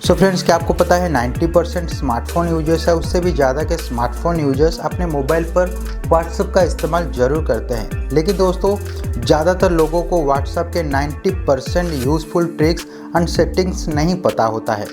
So friends, क्या आपको पता है 90% स्मार्टफोन यूजर्स है उससे भी ज़्यादा के स्मार्टफोन यूजर्स अपने मोबाइल पर व्हाट्सएप का इस्तेमाल ज़रूर करते हैं। लेकिन दोस्तों, ज़्यादातर लोगों को व्हाट्सएप के 90% यूज़फुल ट्रिक्स एंड सेटिंग्स नहीं पता होता है।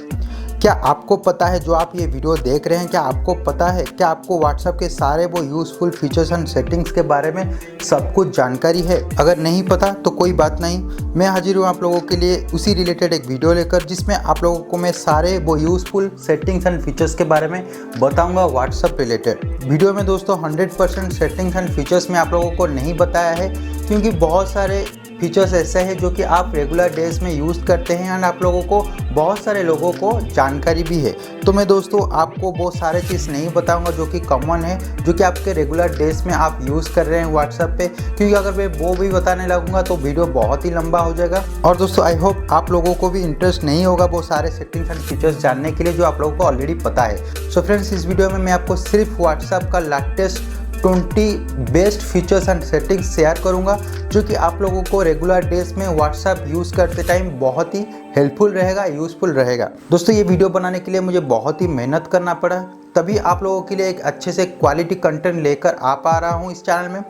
क्या आपको पता है जो आप ये वीडियो देख रहे हैं, क्या आपको पता है, क्या आपको व्हाट्सएप के सारे वो यूज़फुल फीचर्स एंड सेटिंग्स के बारे में सब कुछ जानकारी है? अगर नहीं पता तो कोई बात नहीं, मैं हाजिर हूँ आप लोगों के लिए उसी रिलेटेड एक वीडियो लेकर, जिसमें आप लोगों को मैं सारे वो यूज़फुल सेटिंग्स एंड फीचर्स के बारे में बताऊँगा व्हाट्सएप रिलेटेड। वीडियो में दोस्तों 100% सेटिंग्स एंड फीचर्स में आप लोगों को नहीं बताया है, क्योंकि बहुत सारे फीचर्स ऐसे हैं जो कि आप रेगुलर डेज में यूज़ करते हैं एंड आप लोगों को, बहुत सारे लोगों को जानकारी भी है। तो मैं दोस्तों आपको वो सारे चीज़ नहीं बताऊंगा जो कि कॉमन है, जो कि आपके रेगुलर डेज में आप यूज़ कर रहे हैं व्हाट्सएप पे, क्योंकि अगर मैं वो भी बताने लगूंगा तो वीडियो बहुत ही लंबा हो जाएगा। और दोस्तों, आई होप आप लोगों को भी इंटरेस्ट नहीं होगा वो सारे सेटिंग्स एंड फीचर्स जानने के लिए जो आप लोगों को ऑलरेडी पता है। सो फ्रेंड्स, इस वीडियो में मैं आपको सिर्फ व्हाट्सएप का latest 20 best features and settings share करूंगा, जो कि आप लोगों को रेगुलर डेज में व्हाट्सएप यूज़ करते टाइम बहुत ही हेल्पफुल रहेगा, यूज़फुल रहेगा। दोस्तों, ये वीडियो बनाने के लिए मुझे बहुत ही मेहनत करना पड़ा, तभी आप लोगों के लिए एक अच्छे से क्वालिटी कंटेंट लेकर आ पा रहा हूँ इस चैनल में।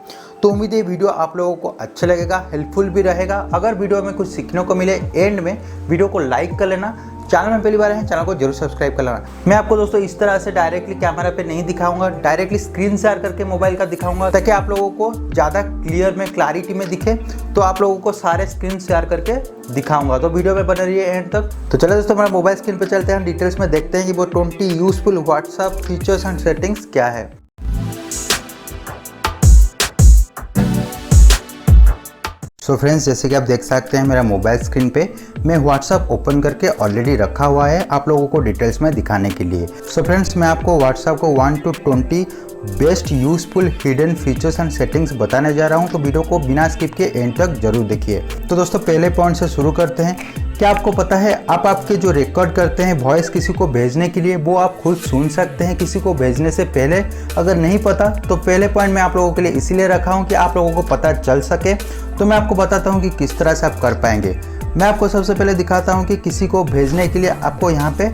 तो उम्मीद है वीडियो आप लोगों को अच्छा लगेगा, हेल्पफुल भी रहेगा। अगर वीडियो में कुछ सीखने को मिले, एंड में वीडियो को लाइक कर लेना। चैनल में पहली बार है, चैनल को जरूर सब्सक्राइब कर लेना। मैं आपको दोस्तों इस तरह से डायरेक्टली कैमरा पे नहीं दिखाऊंगा, डायरेक्टली स्क्रीन शेयर करके मोबाइल का दिखाऊंगा, ताकि आप लोगों को ज़्यादा क्लियर में, क्लैरिटी में दिखे। तो आप लोगों को सारे स्क्रीन शेयर करके दिखाऊंगा, तो वीडियो में बने रहिए एंड तक। तो चलो दोस्तों, हमारा मोबाइल स्क्रीन पर चलते हैं, डिटेल्स में देखते हैं कि वो 20 useful WhatsApp features and settings क्या है। सो फ्रेंड्स, जैसे कि आप देख सकते हैं मेरा मोबाइल स्क्रीन पे मैं व्हाट्सएप ओपन करके ऑलरेडी रखा हुआ है आप लोगों को डिटेल्स में दिखाने के लिए। सो फ्रेंड्स, मैं आपको व्हाट्सएप को 1 to 20 best useful hidden features and settings बताने जा रहा हूं, तो वीडियो को बिना स्किप किए एंड तक जरूर देखिए। तो दोस्तों, पहले पॉइंट से शुरू करते हैं। क्या आपको पता है आप आपके जो रिकॉर्ड करते हैं वॉइस किसी को भेजने के लिए, वो आप खुद सुन सकते हैं किसी को भेजने से पहले? अगर नहीं पता तो पहले पॉइंट मैं आप लोगों के लिए इसीलिए रखा हूं कि आप लोगों को पता चल सके। तो मैं आपको बताता हूं कि किस तरह से आप कर पाएंगे। मैं आपको सबसे पहले दिखाता हूं कि किसी को भेजने के लिए आपको यहाँ पे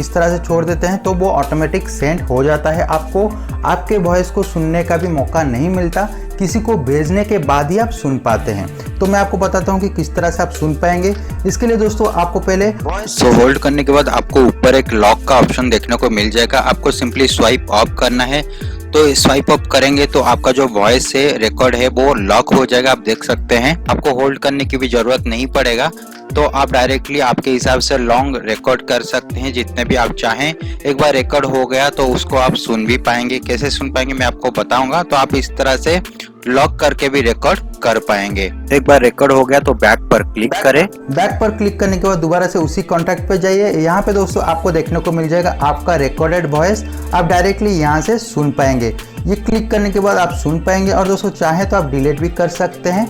इस तरह से छोड़ देते हैं तो वो ऑटोमेटिक सेंड हो जाता है। आपको आपके वॉइस को सुनने का भी मौका नहीं मिलता, किसी को भेजने के बाद ही आप सुन पाते हैं। तो मैं आपको बताता हूं कि किस तरह से आप सुन पाएंगे। इसके लिए दोस्तों आपको पहले वॉइस को होल्ड करने के बाद आपको ऊपर एक लॉक का ऑप्शन देखने को मिल जाएगा। आपको सिंपली स्वाइप ऑफ करना है। तो स्वाइप अप करेंगे तो आपका जो वॉइस है, रिकॉर्ड है, वो लॉक हो जाएगा। आप देख सकते हैं, आपको होल्ड करने की भी जरूरत नहीं पड़ेगा। तो आप डायरेक्टली आपके हिसाब से लॉन्ग रिकॉर्ड कर सकते हैं जितने भी आप चाहें। एक बार रिकॉर्ड हो गया तो उसको आप सुन भी पाएंगे। कैसे सुन पाएंगे मैं आपको बताऊंगा। तो आप इस तरह से लॉक करके भी रिकॉर्ड कर पाएंगे। एक बार रिकॉर्ड हो गया तो बैक पर क्लिक करें। बैक पर क्लिक करने के बाद दोबारा से उसी कॉन्टैक्ट पे जाइए। यहाँ पे दोस्तों आपको देखने को मिल जाएगा आपका रिकॉर्डेड वॉइस, आप डायरेक्टली यहाँ से सुन पाएंगे। ये क्लिक करने के बाद आप सुन पाएंगे, और दोस्तों चाहे तो आप डिलीट भी कर सकते हैं,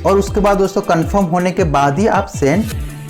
और उसके बाद दोस्तों कंफर्म होने के बाद ही आप सेंड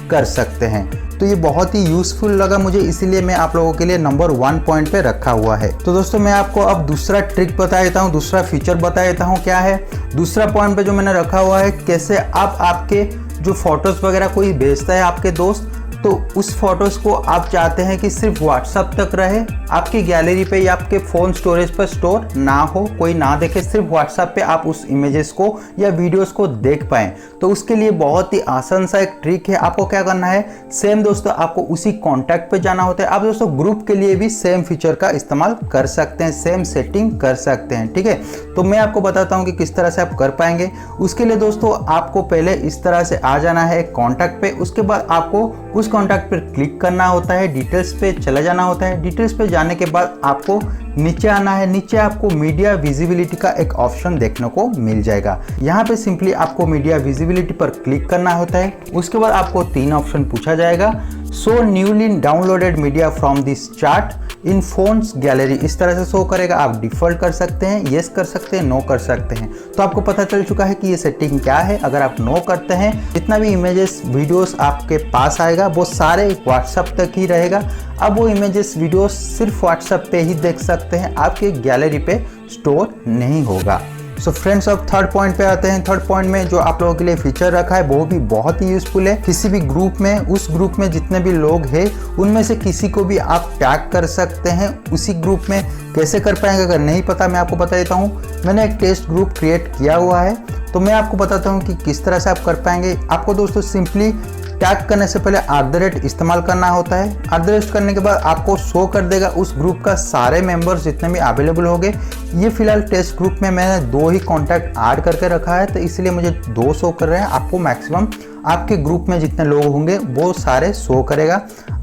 कर सकते हैं। तो ये बहुत ही यूज़फुल लगा मुझे, इसीलिए मैं आप लोगों के लिए नंबर 1 पॉइंट पे रखा हुआ है। तो दोस्तों, मैं आपको अब दूसरा ट्रिक बता देता हूँ, दूसरा फीचर बता देता हूँ क्या है। दूसरा पॉइंट पे जो मैंने रखा हुआ है, कैसे आप आपके जो फोटोज़ वगैरह कोई भेजता है आपके दोस्त, तो उस फोटोज़ को आप चाहते हैं कि सिर्फ व्हाट्सएप तक रहे, आपकी गैलरी पे या आपके फ़ोन स्टोरेज पर स्टोर ना हो, कोई ना देखे, सिर्फ व्हाट्सएप पे आप उस इमेजेस को या वीडियोस को देख पाएँ। तो उसके लिए बहुत ही आसान सा एक ट्रिक है। आपको क्या करना है, सेम दोस्तों आपको उसी कॉन्टैक्ट पे जाना होता है। आप दोस्तों ग्रुप के लिए भी सेम फीचर का इस्तेमाल कर सकते हैं, सेम सेटिंग कर सकते हैं, ठीक है। तो मैं आपको बताता हूँ कि किस तरह से आप कर पाएंगे। उसके लिए दोस्तों आपको पहले इस तरह से आ जाना है कॉन्टैक्ट पे। उसके बाद आपको उस कॉन्टैक्ट पर क्लिक करना होता है, डिटेल्स पे चला जाना होता है। डिटेल्स पे जाने के बाद आपको नीचे आना है। नीचे आपको मीडिया विजिबिलिटी का एक ऑप्शन देखने को मिल जाएगा। यहाँ पे सिंपली आपको मीडिया विजिबिलिटी पर क्लिक करना होता है। उसके बाद आपको 3 ऑप्शन पूछा जाएगा। Show newly downloaded media from this chart in phones gallery, इस तरह से शो करेगा। आप डिफॉल्ट कर सकते हैं, येस कर सकते हैं, नो कर सकते हैं। तो आपको पता चल चुका है कि ये सेटिंग क्या है। अगर आप नो करते हैं, जितना भी इमेजेस वीडियोस आपके पास आएगा वो सारे व्हाट्सएप तक ही रहेगा। अब वो इमेजेस वीडियोस सिर्फ व्हाट्सएप पे ही देख सकते हैं, आपके गैलरी पे स्टोर नहीं होगा। सो फ्रेंड्स अब थर्ड पॉइंट पे आते हैं। थर्ड पॉइंट में जो आप लोगों के लिए फीचर रखा है वो भी बहुत ही यूजफुल है। किसी भी ग्रुप में, उस ग्रुप में जितने भी लोग हैं उनमें से किसी को भी आप टैग कर सकते हैं उसी ग्रुप में। कैसे कर पाएंगे अगर नहीं पता, मैं आपको बता देता हूँ। मैंने एक टेस्ट ग्रुप क्रिएट किया हुआ है, तो मैं आपको बताता हूँ कि किस तरह से आप कर पाएंगे। आपको दोस्तों सिंपली टैग करने से पहले @ इस्तेमाल करना होता है। @ करने के बाद आपको शो कर देगा उस ग्रुप का सारे मेंबर्स जितने भी अवेलेबल होंगे। ये फिलहाल टेस्ट ग्रुप में मैंने 2 ही कॉन्टैक्ट ऐड करके रखा है, तो इसलिए मुझे 2 शो कर रहे हैं। आपको मैक्सिमम आपके ग्रुप में जितने लोग होंगे वो सारे शो करेगा।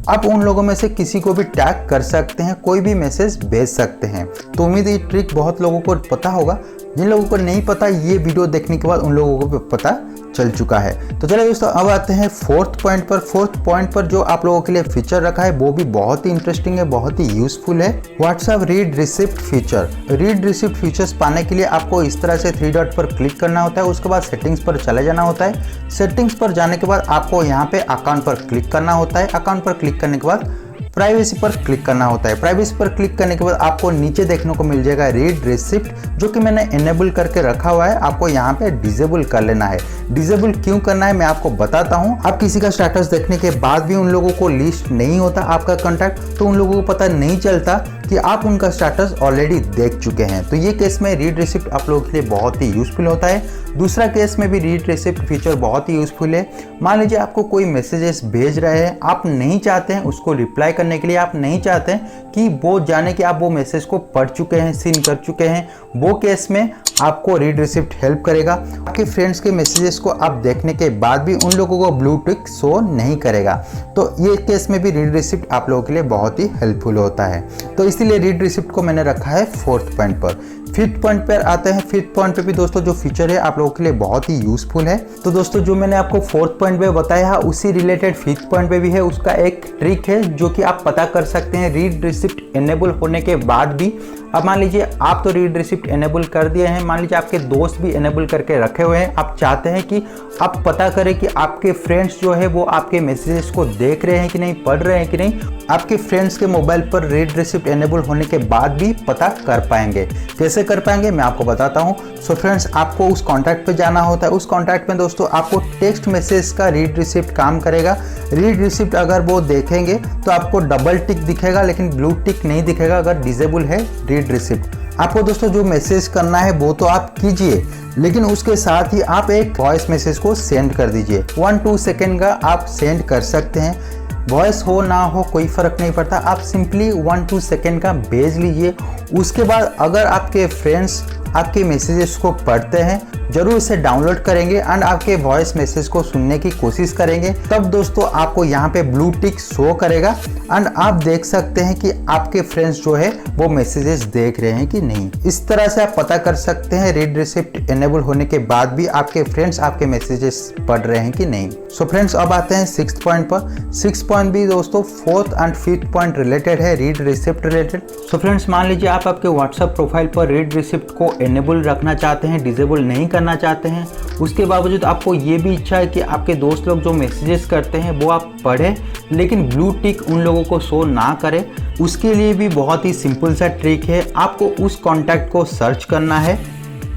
आप उन लोगों में से किसी को भी टैग कर सकते हैं, कोई भी मैसेज भेज सकते हैं। तो उम्मीद ये ट्रिक बहुत लोगों को पता होगा। जिन लोगों को नहीं पता, ये वीडियो देखने के बाद उन लोगों को भी पता चल चुका है। तो चलिए दोस्तों अब आते हैं फोर्थ पॉइंट पर। फोर्थ पॉइंट पर जो आप लोगों के लिए फीचर रखा है वो भी बहुत ही इंटरेस्टिंग है, बहुत ही यूजफुल है। WhatsApp read receipt feature. Read receipt features पाने के लिए आपको इस तरह से 3 डॉट पर क्लिक करना होता है। उसके बाद सेटिंग्स पर चले जाना होता है। सेटिंग्स पर जाने के बाद आपको यहाँ पे अकाउंट पर क्लिक करना होता है। अकाउंट पर क्लिक करने के बाद प्राइवेसी पर क्लिक करना होता है। प्राइवेसी पर क्लिक करने के बाद आपको नीचे देखने को मिल जाएगा रीड रिसिप्ट, जो कि मैंने इनेबल करके रखा हुआ है। आपको यहाँ पे डिसेबल कर लेना है। डिसेबल क्यों करना है मैं आपको बताता हूँ। आप किसी का स्टेटस देखने के बाद भी उन लोगों को लिस्ट नहीं होता आपका कॉन्टैक्ट, तो उन लोगों को पता नहीं चलता कि आप उनका स्टेटस ऑलरेडी देख चुके हैं। तो ये केस में रीड रिसिप्ट आप लोगों के लिए बहुत ही यूजफुल होता है। दूसरा केस में भी रीड रिसिप्ट फीचर बहुत ही यूजफुल है। मान लीजिए आपको कोई मैसेजेस भेज रहे हैं, आप नहीं चाहते हैं उसको रिप्लाई करने के लिए, आप नहीं चाहते हैं कि वो जाने कि आप वो मैसेज को पढ़ चुके हैं, सीन कर चुके हैं। वो केस में आपको रीड रिसिप्ट हेल्प करेगा। आपके फ्रेंड्स के मैसेजेस को आप देखने के बाद भी उन लोगों को ब्लू टिक शो नहीं करेगा। तो ये केस में भी रीड रिसिप्ट आप लोगों के लिए बहुत ही हेल्पफुल होता है। तो इसीलिए रीड रिसिप्ट को मैंने रखा है फोर्थ पॉइंट पर। फिफ्थ पॉइंट पर आते हैं। फिफ्थ पॉइंट पे भी दोस्तों जो फीचर है आप लोगों के लिए बहुत ही यूजफुल है। तो दोस्तों जो मैंने आपको फोर्थ पॉइंट पे बताया है उसी रिलेटेड फिफ्थ पॉइंट पे भी है। उसका एक ट्रिक है जो कि आप पता कर सकते हैं रीड रिसिप्ट इनेबल होने के बाद भी। अब मान लीजिए आप तो रीड रिसिप्ट इनेबल कर दिए हैं, मान लीजिए आपके दोस्त भी इनेबल करके रखे हुए हैं। आप चाहते हैं कि आप पता करें कि आपके फ्रेंड्स जो है वो आपके मैसेजेस को देख रहे हैं कि नहीं, पढ़ रहे हैं कि नहीं। आपके फ्रेंड्स के मोबाइल पर रीड रिसिप्ट इनेबल होने के बाद भी पता कर पाएंगे। कैसे कर पाएंगे मैं आपको बताता हूँ। सो फ्रेंड्स आपको उस कॉन्टैक्ट पे जाना होता है। उस कॉन्टैक्ट में दोस्तों आपको टेक्स्ट मैसेज का रीड रिसिप्ट काम करेगा। रीड रिसिप्ट अगर वो देखेंगे तो आपको डबल टिक दिखेगा, लेकिन ब्लू टिक नहीं दिखेगा अगर डिसेबल है रीड रिसिप्ट। आपको दोस्तों जो मैसेज करना है वो तो आप कीजिए, लेकिन उसके साथ ही आप एक वॉइस मैसेज को सेंड कर दीजिए। 1-2 सेकेंड का आप सेंड कर सकते हैं। वॉइस हो ना हो कोई फ़र्क नहीं पड़ता, आप सिंपली 1-2 सेकेंड का भेज लीजिए। उसके बाद अगर आपके फ्रेंड्स आपके मैसेजेस को पढ़ते हैं, जरूर इसे डाउनलोड करेंगे एंड आपके वॉइस मैसेज को सुनने की कोशिश करेंगे, तब दोस्तों आपको यहाँ पे ब्लू टिक शो करेगा एंड आप देख सकते हैं कि आपके फ्रेंड्स जो है वो मैसेजेस देख रहे हैं कि नहीं। इस तरह से आप पता कर सकते हैं रीड रिसिप्ट इनेबल होने के बाद भी आपके फ्रेंड्स आपके मैसेजेस पढ़ रहे हैं कि नहीं। सो फ्रेंड्स अब आते हैं 6th पॉइंट पर। 6th पॉइंट भी दोस्तों 4th and 5th point related है, read receipt related. So friends मान लीजिए आप आपके व्हाट्सएप प्रोफाइल पर रीड रिसिप्ट को इनेबल रखना चाहते हैं, डिसेबल नहीं करना चाहते हैं। उसके बावजूद आपको ये भी इच्छा है कि आपके दोस्त लोग जो मैसेजेस करते हैं वो आप पढ़ें, लेकिन ब्लू टिक उन लोगों को शो ना करें। उसके लिए भी बहुत ही सिंपल सा ट्रिक है। आपको उस कॉन्टैक्ट को सर्च करना है।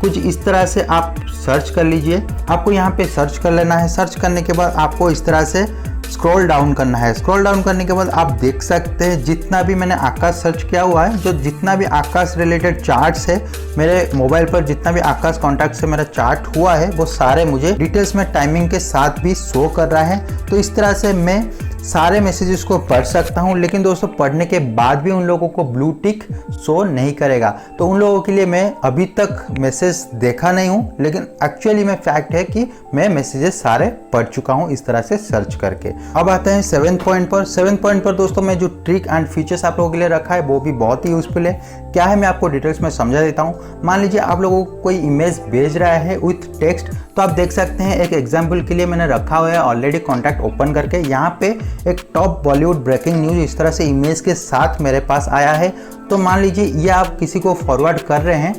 कुछ इस तरह से आप सर्च कर लीजिए। आपको यहाँ पे सर्च कर लेना है। सर्च करने के बाद आपको इस तरह से स्क्रॉल डाउन करना है। स्क्रॉल डाउन करने के बाद आप देख सकते हैं जितना भी मैंने आकाश सर्च किया हुआ है, जो जितना भी आकाश रिलेटेड चार्ट्स है मेरे मोबाइल पर, जितना भी आकाश कॉन्टैक्ट से मेरा चार्ट हुआ है वो सारे मुझे डिटेल्स में टाइमिंग के साथ भी शो कर रहा है। तो इस तरह से मैं सारे मैसेजेस को पढ़ सकता हूं, लेकिन दोस्तों पढ़ने के बाद भी उन लोगों को ब्लू टिक शो नहीं करेगा। तो उन लोगों के लिए मैं अभी तक मैसेज देखा नहीं हूं, लेकिन एक्चुअली में फैक्ट है कि मैं मैसेजेस सारे पढ़ चुका हूं इस तरह से सर्च करके। अब आते हैं 7th पॉइंट पर। 7th पॉइंट पर दोस्तों मैं जो ट्रिक एंड फीचर्स आप लोगों के लिए रखा है वो भी बहुत ही यूजफुल है। क्या है मैं आपको डिटेल्स में समझा देता हूँ। मान लीजिए आप लोगों को कोई इमेज भेज रहा है विथ टेक्स्ट, तो आप देख सकते हैं एक एग्जाम्पल के लिए मैंने रखा हुआ है ऑलरेडी कॉन्टैक्ट ओपन करके। यहाँ पे एक टॉप बॉलीवुड ब्रेकिंग न्यूज इस तरह से इमेज के साथ मेरे पास आया है। तो मान लीजिए ये आप किसी को फॉरवर्ड कर रहे हैं,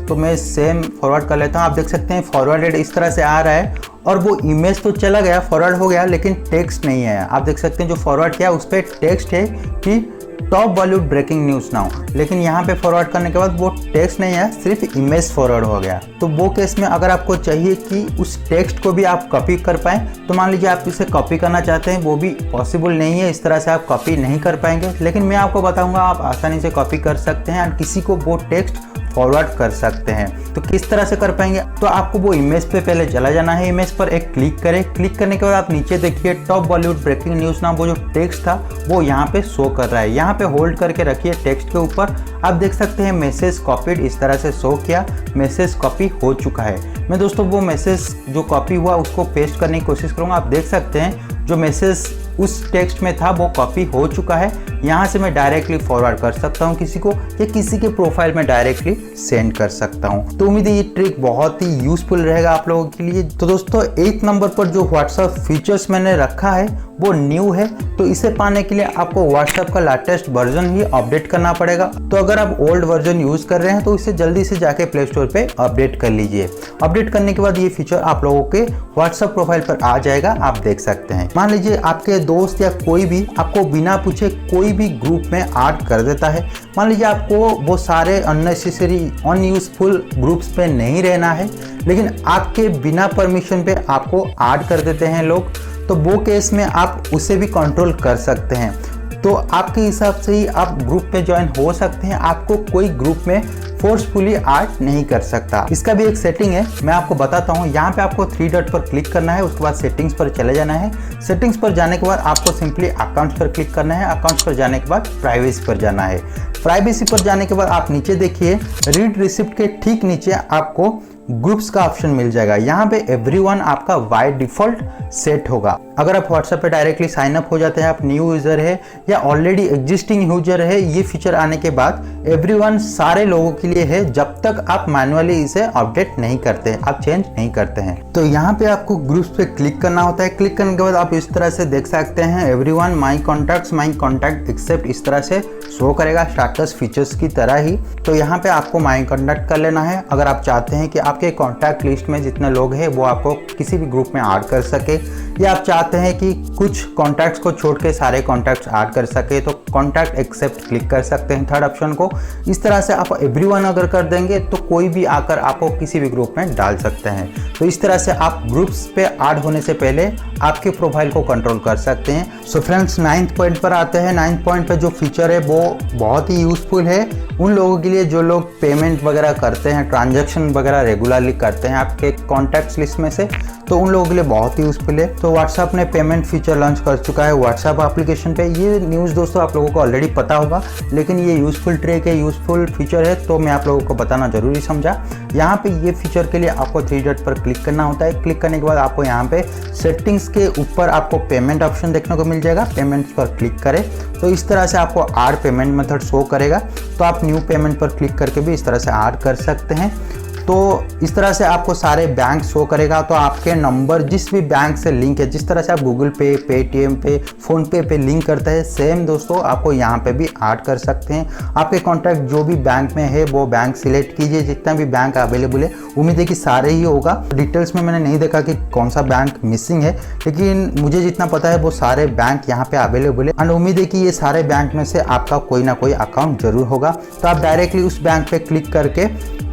तो मैं सेम फॉरवर्ड कर लेता हूँ। आप देख सकते हैं फॉरवर्डेड इस तरह से आ रहा है और वो इमेज तो चला गया, फॉरवर्ड हो गया, लेकिन टेक्स्ट नहीं है। आप देख सकते हैं जो फॉरवर्ड किया उस पर टेक्स्ट है कि top Bollywood breaking news now, लेकिन यहाँ पे फॉरवर्ड करने के बाद वो टेक्स्ट नहीं है, सिर्फ इमेज फॉरवर्ड हो गया। तो वो केस में अगर आपको चाहिए कि उस टेक्स्ट को भी आप कॉपी कर पाएँ, तो मान लीजिए आप इसे कॉपी करना चाहते हैं, वो भी पॉसिबल नहीं है, इस तरह से आप कॉपी नहीं कर पाएंगे। लेकिन मैं आपको बताऊंगा आप आसानी से कॉपी कर सकते हैं और किसी को वो टेक्स्ट फॉरवर्ड कर सकते हैं। तो किस तरह से कर पाएंगे, तो आपको वो इमेज पे पहले चला जाना है, इमेज पर एक क्लिक करें। क्लिक करने के बाद आप नीचे देखिए top Bollywood breaking news now, वो जो टेक्स्ट था वो यहाँ पे शो कर रहा है। यहाँ पे होल्ड करके रखिए टेक्स्ट के ऊपर, आप देख सकते हैं मैसेज कॉपीड इस तरह से शो किया, मैसेज कॉपी हो चुका है। मैं दोस्तों वो मैसेज जो कॉपी हुआ उसको पेस्ट करने की कोशिश करूँगा। आप देख सकते हैं जो मैसेज उस टेक्स्ट में था वो कॉपी हो चुका है। यहाँ से मैं डायरेक्टली फॉरवर्ड कर सकता हूँ किसी को, या किसी के प्रोफाइल में डायरेक्टली सेंड कर सकता हूँ। तो उम्मीद है ये ट्रिक बहुत ही यूजफुल रहेगा आप लोगों के लिए। तो दोस्तों 8 नंबर पर जो व्हाट्सएप फीचर्स मैंने रखा है वो न्यू है, तो इसे पाने के लिए आपको व्हाट्सएप का लेटेस्ट वर्जन ही अपडेट करना पड़ेगा। तो अगर आप ओल्ड वर्जन यूज कर रहे हैं तो इसे जल्दी से जाके प्ले स्टोर पे अपडेट कर लीजिए। अपडेट करने के बाद ये फीचर आप लोगों के व्हाट्सएप प्रोफाइल पर आ जाएगा, आप देख सकते हैं। मान लीजिए आपके दोस्त या कोई भी आपको बिना पूछे कोई भी ग्रुप में ऐड कर देता है। मान लीजिए आपको वो सारे अननेसेसरी अनयूजफुल ग्रुप्स पे नहीं रहना है, लेकिन आपके बिना परमिशन पे आपको ऐड कर देते हैं लोग, तो वो केस में आप उसे भी कंट्रोल कर सकते हैं। तो आपके हिसाब से ही आप ग्रुप पे ज्वाइन हो सकते हैं, आपको कोई ग्रुप में फोर्सफुली ऐड नहीं कर सकता। इसका भी एक सेटिंग है, मैं आपको बताता हूँ। यहाँ पे आपको 3 डॉट पर क्लिक करना है, उसके बाद सेटिंग्स पर चले जाना है। सेटिंग्स पर जाने के बाद आपको सिंपली अकाउंट्स पर क्लिक करना है। अकाउंट्स पर जाने के बाद प्राइवेसी पर जाना है। प्राइवेसी पर जाने के बाद आप नीचे देखिए रीड रिसिप्ट के ठीक नीचे आपको ग्रुप्स का ऑप्शन मिल जाएगा। यहाँ पे एवरीवन आपका बाय डिफॉल्ट सेट होगा। अगर आप व्हाट्सएप पे डायरेक्टली साइन अप हो जाते हैं, आप न्यू यूजर है या ऑलरेडी एग्जिस्टिंग यूजर है, ये फीचर आने के बाद एवरीवन सारे लोगों के लिए है, जब तक आप मैनुअली इसे अपडेट नहीं करते हैं, आप चेंज नहीं करते हैं। तो यहाँ पे आपको ग्रुप्स पे क्लिक करना होता है। क्लिक करने के बाद आप इस तरह से देख सकते हैं एवरीवन माई कॉन्टैक्ट एक्सेप्ट इस तरह से शो करेगा, स्टेटस फीचर्स की तरह ही। तो यहाँ पे आपको माई कॉन्टैक्ट कर लेना है। अगर आप चाहते हैं कि आपके कॉन्टैक्ट लिस्ट में जितने लोग हैं वो आपको किसी भी ग्रुप में ऐड कर सके, या आप चाहते हैं कि कुछ कॉन्टैक्ट्स को छोड़ के सारे कॉन्टैक्ट्स ऐड कर सके, तो कॉन्टैक्ट एक्सेप्ट क्लिक कर सकते हैं थर्ड ऑप्शन को। इस तरह से आप एवरीवन अगर कर देंगे तो कोई भी आकर आपको किसी भी ग्रुप में डाल सकते हैं। तो इस तरह से आप ग्रुप्स पे ऐड होने से पहले आपके प्रोफाइल को कंट्रोल कर सकते हैं। सो फ्रेंड्स 9th पॉइंट पर आते हैं। 9th पॉइंट पर जो फीचर है वो बहुत ही यूजफुल है उन लोगों के लिए जो लोग पेमेंट वगैरह करते हैं, ट्रांजैक्शन वगैरह रेगुलरली करते हैं आपके कॉन्टैक्ट्स लिस्ट में से, तो उन लोगों के लिए बहुत ही यूजफुल है। तो व्हाट्सएप ने पेमेंट फीचर लॉन्च कर चुका है व्हाट्सएप एप्लीकेशन पे। ये न्यूज़ दोस्तों आप लोगों को ऑलरेडी पता होगा, लेकिन ये यूजफुल ट्रिक है, यूजफुल फीचर है, तो मैं आप लोगों को बताना जरूरी समझा। यहाँ पे ये फीचर के लिए आपको 3 डॉट पर क्लिक करना होता है। क्लिक करने के बाद आपको यहाँ पे सेटिंग्स के ऊपर आपको पेमेंट ऑप्शन देखने को मिल जाएगा। पेमेंट्स पर क्लिक करें तो इस तरह से आपको ऐड पेमेंट मेथड शो करेगा। तो आप न्यू पेमेंट पर क्लिक करके भी इस तरह से ऐड कर सकते हैं। तो इस तरह से आपको सारे बैंक शो करेगा। तो आपके नंबर जिस भी बैंक से लिंक है, जिस तरह से आप गूगल पे, पेटीएम पे, फ़ोन पे लिंक करते हैं, सेम दोस्तों आपको यहाँ पे भी ऐड कर सकते हैं। आपके कॉन्टैक्ट जो भी बैंक में है वो बैंक सिलेक्ट कीजिए, जितना भी बैंक अवेलेबल है, उम्मीद है कि सारे ही होगा। डिटेल्स में मैंने नहीं देखा कि कौन सा बैंक मिसिंग है, लेकिन मुझे जितना पता है वो सारे बैंक यहाँ पे अवेलेबल है। एंड उम्मीद है कि ये सारे बैंक में से आपका कोई ना कोई अकाउंट जरूर होगा। तो आप डायरेक्टली उस बैंक पे क्लिक करके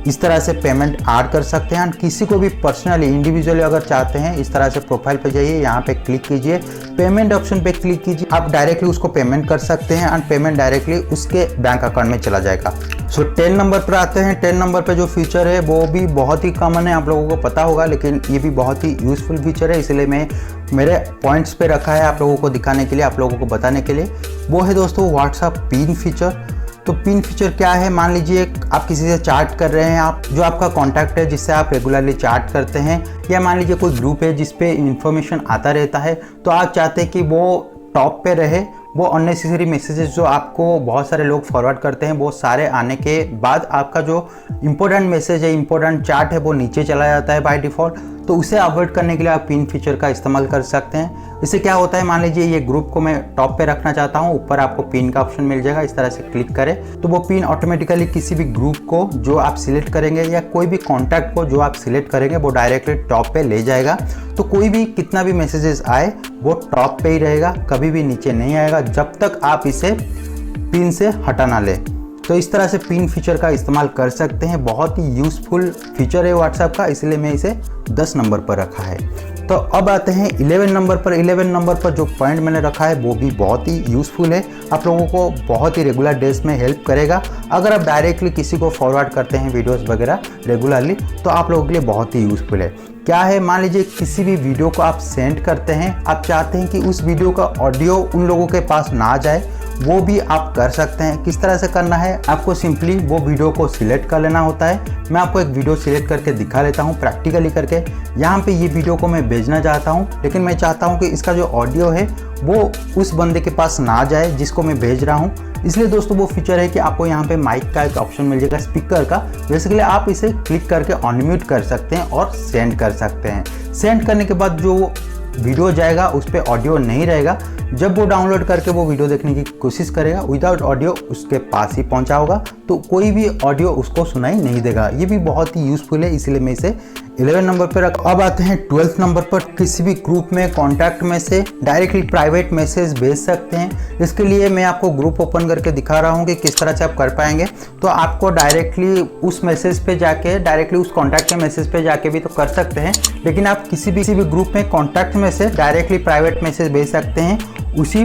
इस तरह से पेमेंट ऐड कर सकते हैं। किसी को भी पर्सनली इंडिविजुअली अगर चाहते हैं, इस तरह से प्रोफाइल पे जाइए, यहाँ पे क्लिक कीजिए, पेमेंट ऑप्शन पे क्लिक कीजिए, आप डायरेक्टली उसको पेमेंट कर सकते हैं एंड पेमेंट डायरेक्टली उसके बैंक अकाउंट में चला जाएगा। सो 10 नंबर पर आते हैं। 10 नंबर पे जो फीचर है वो भी बहुत ही कॉमन है, आप लोगों को पता होगा, लेकिन ये भी बहुत ही यूजफुल फीचर है, इसलिए मैं मेरे पॉइंट्स पे रखा है आप लोगों को दिखाने के लिए, आप लोगों को बताने के लिए। वो है दोस्तों व्हाट्सएप पिन फीचर। तो पिन फीचर क्या है, मान लीजिए आप किसी से चैट कर रहे हैं, आप जो आपका कॉन्टैक्ट है जिससे आप रेगुलरली चैट करते हैं, या मान लीजिए कोई ग्रुप है जिस पे इन्फॉर्मेशन आता रहता है, तो आप चाहते हैं कि वो टॉप पे रहे, वो अननेसेसरी मैसेजेस जो आपको बहुत सारे लोग फॉरवर्ड करते हैं वो सारे आने के बाद आपका जो इंपॉर्टेंट मैसेज है, इंपॉर्टेंट चैट है, वो नीचे चला जाता है बाय डिफ़ॉल्ट। तो उसे अवॉइड करने के लिए आप पिन फीचर का इस्तेमाल कर सकते हैं। इससे क्या होता है, मान लीजिए ये ग्रुप को मैं टॉप पे रखना चाहता हूँ, ऊपर आपको पिन का ऑप्शन मिल जाएगा, इस तरह से क्लिक करें तो वो पिन ऑटोमेटिकली किसी भी ग्रुप को जो आप सिलेक्ट करेंगे या कोई भी कॉन्टैक्ट को जो आप सिलेक्ट करेंगे वो डायरेक्टली टॉप पे ले जाएगा। तो कोई भी कितना भी मैसेजेस आए वो टॉप पे ही रहेगा, कभी भी नीचे नहीं आएगा, जब तक आप इसे पिन से हटा ना ले। तो इस तरह से पिन फीचर का इस्तेमाल कर सकते हैं। बहुत ही यूज़फुल फीचर है व्हाट्सएप का, इसलिए मैं इसे 10 नंबर पर रखा है। तो अब आते हैं 11 नंबर पर। 11 नंबर पर जो पॉइंट मैंने रखा है वो भी बहुत ही यूज़फुल है, आप लोगों को बहुत ही रेगुलर डेज में हेल्प करेगा। अगर आप डायरेक्टली किसी को फॉरवर्ड करते हैं वीडियोस वगैरह रेगुलरली, तो आप लोगों के लिए बहुत ही यूज़फुल है। क्या है, मान लीजिए किसी भी वीडियो को आप सेंड करते हैं, आप चाहते हैं कि उस वीडियो का ऑडियो उन लोगों के पास ना जाए, वो भी आप कर सकते हैं। किस तरह से करना है, आपको सिंपली वो वीडियो को सिलेक्ट कर लेना होता है। मैं आपको एक वीडियो सिलेक्ट करके दिखा लेता हूँ प्रैक्टिकली करके। यहाँ पे ये वीडियो को मैं भेजना चाहता हूँ, लेकिन मैं चाहता हूँ कि इसका जो ऑडियो है वो उस बंदे के पास ना जाए जिसको मैं भेज रहा हूँ। इसलिए दोस्तों वो फीचर है कि आपको यहाँ पे माइक का एक ऑप्शन मिल जाएगा, स्पीकर का। बेसिकली आप इसे क्लिक करके अनम्यूट कर सकते हैं और सेंड कर सकते हैं। सेंड करने के बाद जो वीडियो जाएगा उस पर ऑडियो नहीं रहेगा। जब वो डाउनलोड करके वो वीडियो देखने की कोशिश करेगा, विदाउट ऑडियो उसके पास ही पहुंचा होगा, तो कोई भी ऑडियो उसको सुनाई नहीं देगा। ये भी बहुत ही यूज़फुल है, इसीलिए मैं इसे 11 नंबर पर रख। अब आते हैं 12th नंबर पर। किसी भी ग्रुप में, कॉन्टैक्ट में से डायरेक्टली प्राइवेट मैसेज भेज सकते हैं। इसके लिए मैं आपको ग्रुप ओपन करके दिखा रहा हूँ कि किस तरह से आप कर पाएंगे। तो आपको डायरेक्टली उस मैसेज पे जाके, डायरेक्टली उस कॉन्टैक्ट के मैसेज पे जाके भी तो कर सकते हैं, लेकिन आप किसी भी ग्रुप में कॉन्टैक्ट में से डायरेक्टली प्राइवेट मैसेज भेज सकते हैं उसी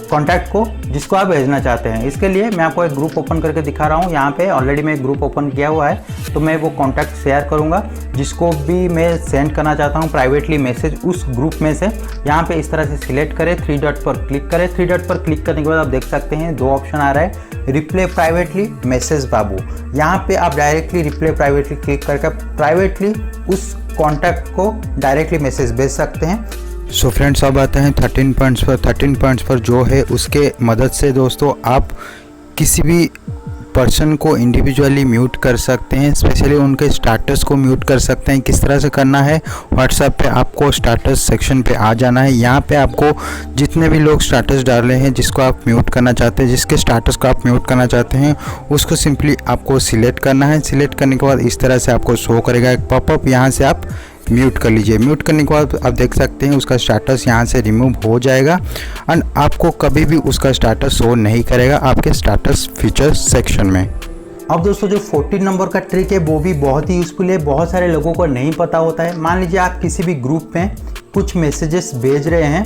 कॉन्टैक्ट को जिसको आप भेजना चाहते हैं। इसके लिए मैं आपको एक ग्रुप ओपन करके दिखा रहा हूँ। यहाँ पे ऑलरेडी मैं एक ग्रुप ओपन किया हुआ है, तो मैं वो कॉन्टैक्ट शेयर करूँगा जिसको भी मैं सेंड करना चाहता हूँ प्राइवेटली मैसेज उस ग्रुप में से। यहाँ पे इस तरह से सिलेक्ट करें, 3 डॉट पर क्लिक करें। 3 डॉट पर क्लिक करने के बाद आप देख सकते हैं 2 ऑप्शन आ रहा है, रिप्ले प्राइवेटली, मैसेज बाबू। यहाँ पे आप डायरेक्टली रिप्ले प्राइवेटली क्लिक करके प्राइवेटली उस कॉन्टैक्ट को डायरेक्टली मैसेज भेज सकते हैं। सो फ्रेंड्स, अब आते हैं 13 पॉइंट्स पर। 13 पॉइंट्स पर जो है उसके मदद से दोस्तों आप किसी भी पर्सन को इंडिविजुअली म्यूट कर सकते हैं, स्पेशली उनके स्टेटस को म्यूट कर सकते हैं। किस तरह से करना है, व्हाट्सएप पे आपको स्टेटस सेक्शन पे आ जाना है। यहाँ पे आपको जितने भी लोग स्टेटस डाले हैं जिसको आप म्यूट करना चाहते हैं, जिसके स्टेटस को आप म्यूट करना चाहते हैं, उसको सिंपली आपको सिलेक्ट करना है। सिलेक्ट करने के बाद इस तरह से आपको शो करेगा एक पॉपअप, यहाँ से आप म्यूट कर लीजिए। म्यूट करने के बाद आप देख सकते हैं उसका स्टेटस यहाँ से रिमूव हो जाएगा एंड आपको कभी भी उसका स्टेटस शो नहीं करेगा आपके स्टेटस फीचर्स सेक्शन में। अब दोस्तों जो 14 नंबर का ट्रिक है वो भी बहुत ही यूज़फुल है, बहुत सारे लोगों को नहीं पता होता है। मान लीजिए आप किसी भी ग्रुप में कुछ मैसेजेस भेज रहे हैं,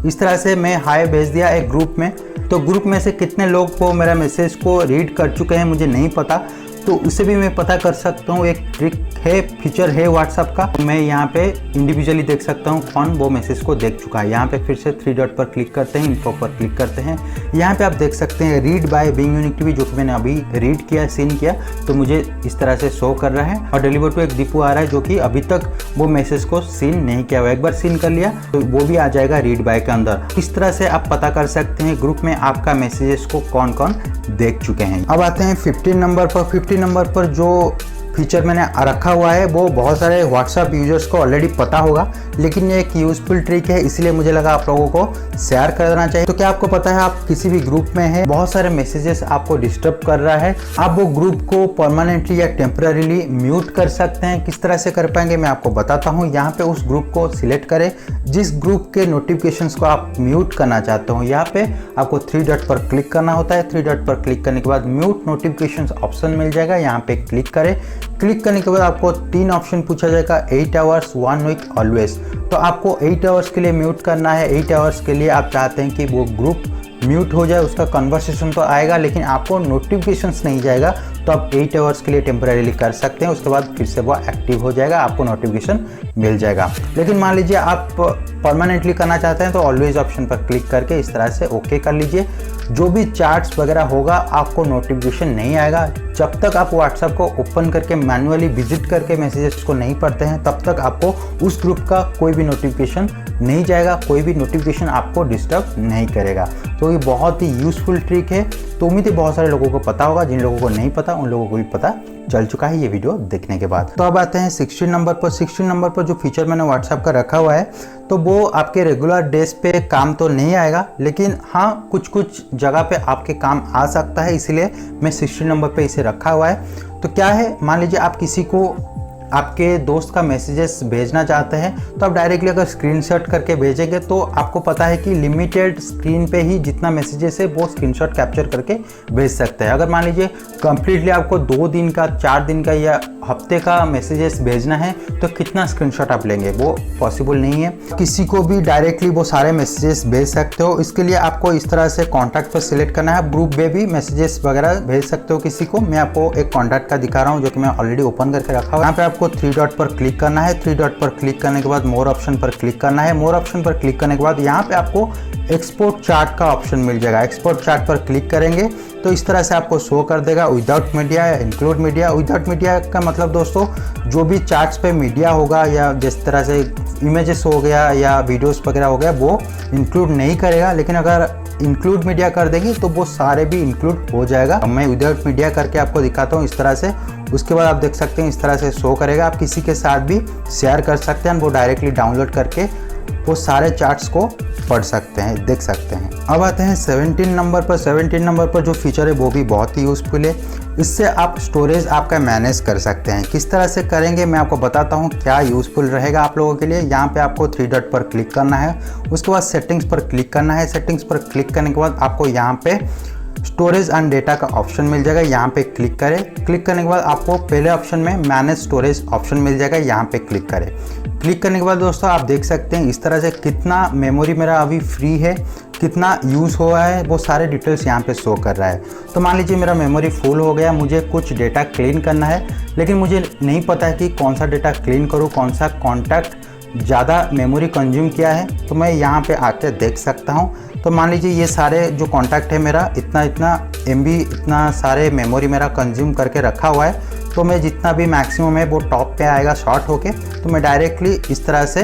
इस तरह से मैं हाय भेज दिया एक ग्रुप में, तो ग्रुप में से कितने लोग को मेरा मैसेज को रीड कर चुके हैं मुझे नहीं पता, तो उसे भी मैं पता कर सकता हूँ। एक ट्रिक है, फीचर है व्हाट्सएप का। मैं यहाँ पे इंडिविजुअली देख सकता हूँ कौन वो मैसेज को देख चुका है। यहाँ पे फिर से 3 डॉट पर क्लिक करते हैं, इन्फो पर क्लिक करते हैं। यहाँ पे आप देख सकते हैं read by being unique TV, जो कि मैंने अभी रीड किया, सीन किया, तो मुझे इस तरह से शो कर रहा है। और डिलीवर टू एक दीपू आ रहा है जो कि अभी तक वो मैसेज को सीन नहीं किया हुआ। एक बार सीन कर लिया तो वो भी आ जाएगा रीड बाय के अंदर। इस तरह से आप पता कर सकते हैं ग्रुप में आपका मैसेजेस को कौन कौन देख चुके हैं। अब आते हैं 15 नंबर पर। 15 नंबर पर जो फीचर मैंने रखा हुआ है वो बहुत सारे व्हाट्सएप यूजर्स को ऑलरेडी पता होगा, लेकिन ये एक यूजफुल ट्रिक है, इसलिए मुझे लगा आप लोगों को शेयर कर देना चाहिए। तो क्या आपको पता है, आप किसी भी ग्रुप में हैं, बहुत सारे मैसेजेस आपको डिस्टर्ब कर रहा है, आप वो ग्रुप को परमानेंटली या टेम्पररीली म्यूट कर सकते हैं। किस तरह से कर पाएंगे मैं आपको बताता हूँ। यहाँ पे उस ग्रुप को सिलेक्ट करें जिस ग्रुप के नोटिफिकेशंस को आप म्यूट करना चाहते हो। यहाँ पे आपको 3 डॉट पर क्लिक करना होता है। 3 डॉट पर क्लिक करने के बाद म्यूट नोटिफिकेशंस ऑप्शन मिल जाएगा, यहाँ पे क्लिक करें। क्लिक करने के बाद आपको 3 ऑप्शन पूछा जाएगा, 8 आवर्स, 1 वीक, ऑलवेज। तो आपको 8 आवर्स के लिए म्यूट करना है। 8 आवर्स के लिए आप चाहते हैं कि वो ग्रुप म्यूट हो जाए, उसका कन्वर्सेशन तो आएगा लेकिन आपको नोटिफिकेशंस नहीं जाएगा, तो आप 8 आवर्स के लिए टेम्परेरीली कर सकते हैं। उसके बाद फिर से वो एक्टिव हो जाएगा, आपको नोटिफिकेशन मिल जाएगा। लेकिन मान लीजिए आप परमानेंटली करना चाहते हैं तो ऑलवेज ऑप्शन पर क्लिक करके इस तरह से ओके कर लीजिए। जो भी चार्ट्स वगैरह होगा आपको नोटिफिकेशन नहीं आएगा। जब तक आप व्हाट्सएप को ओपन करके मैन्युअली विजिट करके मैसेजेस को नहीं पढ़ते हैं तब तक आपको उस ग्रुप का कोई भी नोटिफिकेशन नहीं जाएगा, कोई भी नोटिफिकेशन आपको डिस्टर्ब नहीं करेगा। तो ये बहुत ही यूज़फुल ट्रिक है। तो उम्मीद है बहुत सारे लोगों को पता होगा, जिन लोगों को नहीं पता उन लोगों को भी पता चल चुका है ये वीडियो देखने के बाद। तो अब आते हैं 16 नंबर पर। 16 नंबर पर जो फीचर मैंने व्हाट्सएप का रखा हुआ है, तो वो आपके रेगुलर डेज पे काम तो नहीं आएगा, लेकिन हाँ कुछ कुछ जगह पे आपके काम आ सकता है, इसीलिए मैं 16 नंबर पे इसे रखा हुआ है। तो क्या है, मान लीजिए आप किसी को आपके दोस्त का मैसेजेस भेजना चाहते हैं तो आप डायरेक्टली अगर स्क्रीनशॉट करके भेजेंगे तो आपको पता है कि लिमिटेड स्क्रीन पे ही जितना मैसेजेस है वो स्क्रीनशॉट कैप्चर करके भेज सकते हैं। अगर मान लीजिए कंप्लीटली आपको 2 दिन का, 4 दिन का या हफ्ते का मैसेजेस भेजना है तो कितना स्क्रीनशॉट आप लेंगे, वो पॉसिबल नहीं है। किसी को भी डायरेक्टली वो सारे मैसेजेस भेज सकते हो। इसके लिए आपको इस तरह से कॉन्टैक्ट पर सिलेक्ट करना है। ग्रुप में भी मैसेजेस वगैरह भेज सकते हो किसी को। मैं आपको एक कॉन्टैक्ट का दिखा रहा हूँ जो कि मैं ऑलरेडी ओपन करके रखा हुआ है। यहाँ पे आपको 3 डॉट पर क्लिक करना है। 3 डॉट पर क्लिक करने के बाद मोर ऑप्शन पर क्लिक करना है। मोर ऑप्शन पर क्लिक करने के बाद यहाँ पे आपको एक्सपोर्ट चार्ट का ऑप्शन मिल जाएगा। एक्सपोर्ट चार्ट पर क्लिक करेंगे तो इस तरह से आपको शो कर देगा विदाउट मीडिया या इंक्लूड मीडिया। विदाउट मीडिया का मतलब दोस्तों जो भी चार्ट्स पे मीडिया होगा या जिस तरह से इमेजेस हो गया या वीडियोस वगैरह हो गया वो इंक्लूड नहीं करेगा, लेकिन अगर इंक्लूड मीडिया कर देंगे तो वो सारे भी इंक्लूड हो जाएगा। मैं विदाउट मीडिया करके आपको दिखाता हूँ इस तरह से। उसके बाद आप देख सकते हैं इस तरह से शो करेगा। आप किसी के साथ भी शेयर कर सकते हैं, वो डायरेक्टली डाउनलोड करके वो सारे चार्ट्स को पढ़ सकते हैं, देख सकते हैं। अब आते हैं 17 नंबर पर। 17 नंबर पर जो फीचर है वो भी बहुत ही यूज़फुल है। इससे आप स्टोरेज आपका मैनेज कर सकते हैं। किस तरह से करेंगे मैं आपको बताता हूँ, क्या यूज़फुल रहेगा आप लोगों के लिए। यहाँ पे आपको 3 डॉट पर क्लिक करना है। उसके बाद सेटिंग्स पर क्लिक करना है। सेटिंग्स पर क्लिक करने के बाद आपको यहाँ पे स्टोरेज एंड डेटा का ऑप्शन मिल जाएगा। यहाँ पे क्लिक करें। क्लिक करने के बाद आपको पहले ऑप्शन में मैनेज स्टोरेज ऑप्शन मिल जाएगा। यहाँ पे क्लिक करें। क्लिक करने के बाद दोस्तों आप देख सकते हैं इस तरह से कितना मेमोरी मेरा अभी फ्री है, कितना यूज़ हुआ है, वो सारे डिटेल्स यहाँ पे शो कर रहा है। तो मान लीजिए मेरा मेमोरी फुल हो गया, मुझे कुछ डेटा क्लीन करना है, लेकिन मुझे नहीं पता है कि कौन सा डेटा क्लीन करूँ, कौन सा कॉन्टैक्ट ज़्यादा मेमोरी कंज्यूम किया है। तो मैं यहाँ पे आके देख सकता हूँ। तो मान लीजिए ये सारे जो कॉन्टैक्ट है मेरा इतना MB, इतना सारे मेमोरी मेरा कंज्यूम करके रखा हुआ है। तो मैं जितना भी मैक्सिमम है वो टॉप पे आएगा शॉर्ट होके। तो मैं डायरेक्टली इस तरह से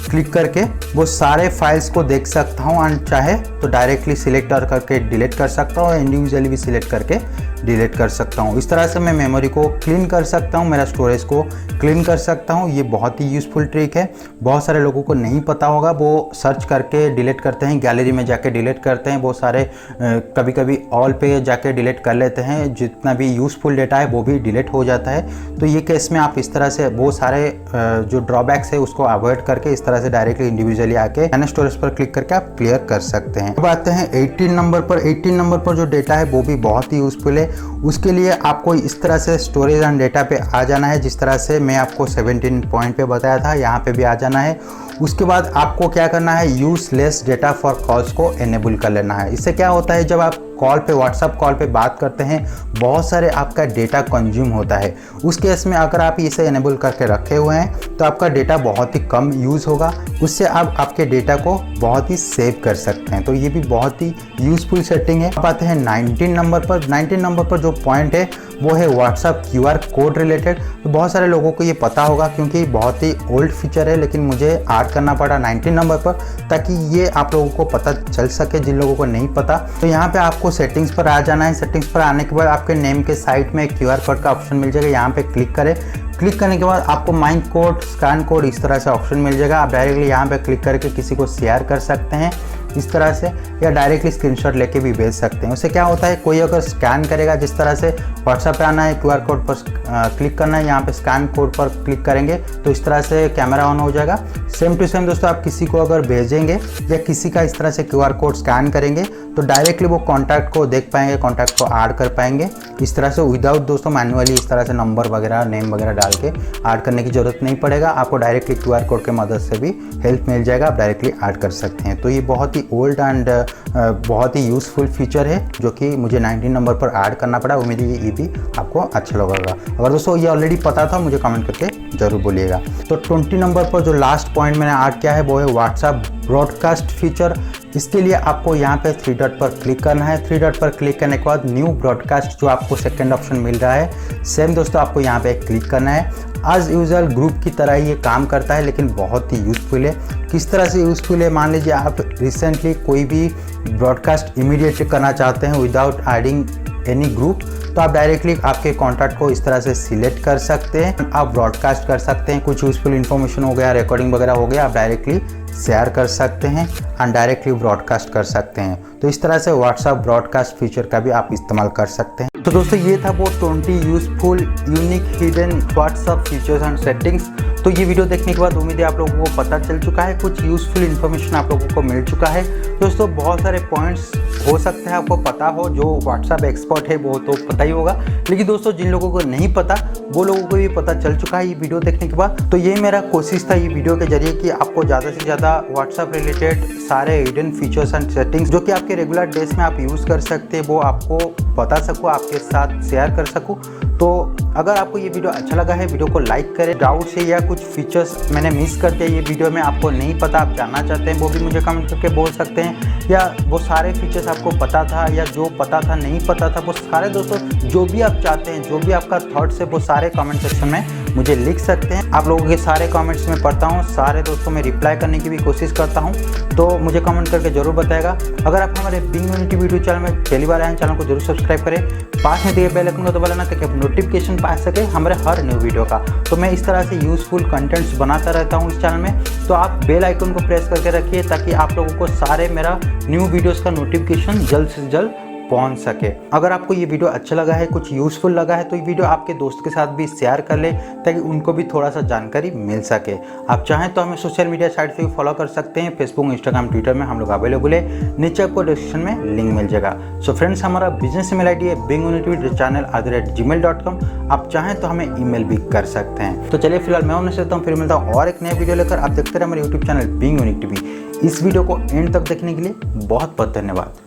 क्लिक करके वो सारे फाइल्स को देख सकता हूँ। एंड चाहे तो डायरेक्टली सिलेक्ट करके डिलीट कर सकता हूँ, इंडिविजुअली भी सिलेक्ट करके डिलीट कर सकता हूँ। इस तरह से मैं मेमोरी को क्लीन कर सकता हूँ, मेरा स्टोरेज को क्लीन कर सकता हूँ। ये बहुत ही यूज़फुल ट्रिक है। बहुत सारे लोगों को नहीं पता होगा, वो सर्च करके डिलीट करते हैं, गैलरी में जाके डिलीट करते हैं। वो सारे कभी कभी ऑल पे जाके डिलीट कर लेते हैं, जितना भी यूज़फुल डेटा है वो भी डिलीट हो जाता है। तो ये केस में आप इस तरह से वो सारे जो ड्रॉबैक्स है उसको अवॉइड करके इस तरह से डायरेक्टली इंडिविजुअली आके मैनेज स्टोरेज पर क्लिक करके आप क्लियर कर सकते हैं। अब आते हैं 18 नंबर पर। 18 नंबर पर जो डेटा है वो भी बहुत ही यूज़फुल है। उसके लिए आपको इस तरह से स्टोरेज एंड डेटा पे आ जाना है, जिस तरह से मैं आपको 17 पॉइंट पे बताया था, यहाँ पे भी आ जाना है। उसके बाद आपको क्या करना है, use less data for calls को एनेबल कर लेना है। इससे क्या होता है, जब आप कॉल पे, व्हाट्सअप कॉल पे बात करते हैं, बहुत सारे आपका डेटा कंज्यूम होता है। उस केस में अगर आप इसे एनेबल करके रखे हुए हैं तो आपका डेटा बहुत ही कम यूज़ होगा। उससे आप आपके डेटा को बहुत ही सेव कर सकते हैं। तो ये भी बहुत ही यूज़फुल सेटिंग है। अब आते हैं 19 नंबर पर। 19 नंबर पर जो पॉइंट है वो है व्हाट्सअप QR कोड रिलेटेड। तो बहुत सारे लोगों को ये पता होगा क्योंकि बहुत ही ओल्ड फीचर है, लेकिन मुझे ऐड करना पड़ा 19 नंबर पर ताकि ये आप लोगों को पता चल सके, जिन लोगों को नहीं पता। तो यहाँ पे आपको सेटिंग्स पर आ जाना है। सेटिंग्स पर आने के बाद आपके नेम के साइड में QR कोड का ऑप्शन मिल जाएगा। यहाँ पे क्लिक करें। क्लिक करने के बाद आपको माइन कोड, स्कैन कोड इस तरह से ऑप्शन मिल जाएगा। आप डायरेक्टली यहाँ पे क्लिक करके किसी को शेयर कर सकते हैं इस तरह से, या डायरेक्टली स्क्रीनशॉट लेके भी भेज सकते हैं। उससे क्या होता है, कोई अगर स्कैन करेगा, जिस तरह से व्हाट्सएप पे आना है, QR कोड पर क्लिक करना है, यहाँ पे स्कैन कोड पर क्लिक करेंगे तो इस तरह से कैमरा ऑन हो जाएगा। सेम टू सेम दोस्तों, आप किसी को अगर भेजेंगे या किसी का इस तरह से QR कोड स्कैन करेंगे तो डायरेक्टली वो कॉन्टैक्ट को देख पाएंगे, कॉन्टैक्ट को ऐड कर पाएंगे इस तरह से, विदाउट दोस्तों मैनुअली इस तरह से नंबर वगैरह, नेम वगैरह डाल के ऐड करने की ज़रूरत नहीं पड़ेगा। आपको डायरेक्टली QR कोड के मदद से भी हेल्प मिल जाएगा, आप डायरेक्टली ऐड कर सकते हैं। तो ये बहुत ही ओल्ड एंड बहुत ही यूज़फुल फीचर है जो कि मुझे 19 नंबर पर ऐड करना पड़ा। उम्मीद है ये भी आपको अच्छा लगेगा। अगर दोस्तों ये ऑलरेडी पता था मुझे कमेंट करके ज़रूर बोलिएगा। तो 20 नंबर पर जो लास्ट पॉइंट मैंने ऐड किया है वो है व्हाट्सएप ब्रॉडकास्ट फीचर। इसके लिए आपको यहाँ पे 3 डॉट पर क्लिक करना है। 3 डॉट पर क्लिक करने के बाद न्यू ब्रॉडकास्ट जो आपको सेकंड ऑप्शन मिल रहा है, सेम दोस्तों आपको यहाँ पे क्लिक करना है। एज यूजुअल ग्रुप की तरह ये काम करता है, लेकिन बहुत ही यूज़फुल है। किस तरह से यूज़फुल है, मान लीजिए आप रिसेंटली कोई भी ब्रॉडकास्ट इमीडिएटली करना चाहते हैं विदाउट एडिंग एनी ग्रुप, तो आप डायरेक्टली आपके कॉन्टैक्ट को इस तरह से सिलेक्ट कर सकते हैं, आप ब्रॉडकास्ट कर सकते हैं। कुछ यूज़फुल इन्फॉर्मेशन हो गया, रिकॉर्डिंग वगैरह हो गया, आप डायरेक्टली शेयर कर सकते हैं एंड डायरेक्टली ब्रॉडकास्ट कर सकते हैं। तो इस तरह से व्हाट्सएप ब्रॉडकास्ट फीचर का भी आप इस्तेमाल कर सकते हैं। तो दोस्तों ये था वो 20 useful unique hidden WhatsApp features and settings. तो ये वीडियो देखने के बाद उम्मीद है आप लोगों को पता चल चुका है, कुछ यूजफुल इन्फॉर्मेशन आप लोगों को मिल चुका है। दोस्तों बहुत सारे पॉइंट्स हो सकते हैं आपको पता हो, जो व्हाट्सएप एक्सपर्ट है वो तो पता ही होगा, लेकिन दोस्तों जिन लोगों को नहीं पता वो लोगों को भी पता चल चुका है ये वीडियो देखने के बाद। तो ये मेरा कोशिश था ये वीडियो के जरिए कि आपको ज़्यादा से ज़्यादा व्हाट्सएप रिलेटेड सारे हिडन फीचर्स एंड सेटिंग्स जो कि आपके रेगुलर डेज में आप यूज़ कर सकते हैं वो आपको बता सकूँ, आपके साथ शेयर कर सकूँ। तो अगर आपको ये वीडियो अच्छा लगा है, वीडियो को लाइक करें। डाउट्स है या कुछ फीचर्स मैंने मिस कर दिया ये वीडियो में, आपको नहीं पता, आप जानना चाहते हैं, वो भी मुझे कमेंट करके बोल सकते हैं। या वो सारे फीचर्स आपको पता था या जो पता था नहीं पता था, वो सारे दोस्तों जो भी आप चाहते हैं, जो भी आपका थॉट्स है वो सारे कमेंट सेक्शन में मुझे लिख सकते हैं। आप लोगों के सारे कमेंट्स में पढ़ता हूँ, सारे दोस्तों में रिप्लाई करने की भी कोशिश करता हूँ, तो मुझे कमेंट करके जरूर बताएगा। अगर आप हमारे बिंग यूनिटी वीडियो चैनल में पहली बार आए हैं, चैनल को जरूर सब्सक्राइब करें, पास में दिए बेल आइकन को दबा लेना ताकि आप नोटिफिकेशन पा सके हमारे हर न्यू वीडियो का। तो मैं इस तरह से यूजफुल कंटेंट्स बनाता रहता हूँ इस चैनल में, तो आप बेल आइकन को प्रेस करके रखिए ताकि आप लोगों को सारे मेरा न्यू वीडियोस का नोटिफिकेशन जल्द से जल्द पहुंच सके। अगर आपको ये वीडियो अच्छा लगा है, कुछ यूजफुल लगा है, तो ये वीडियो आपके दोस्त के साथ भी शेयर कर ले ताकि उनको भी थोड़ा सा जानकारी मिल सके। आप चाहें तो हमें सोशल मीडिया साइट पे भी फॉलो कर सकते हैं, फेसबुक, इंस्टाग्राम, ट्विटर में हम लोग अवेलेबल है, नीचे आपको डिस्क्रिप्शन में लिंक मिल जाएगा। सो फ्रेंड्स, हमारा बिजनेस ईमेल ID है bingunitychannel@gmail.com। आप चाहें तो हमें ईमेल भी कर सकते हैं। तो चलिए फिलहाल मैं उन्हें चलता हूँ, फिर मिलता हूँ और एक नया वीडियो लेकर। आप देखते रहे हमारे यूट्यूब चैनल बिंग यूनिटी। इस वीडियो को एंड तक देखने के लिए बहुत बहुत धन्यवाद।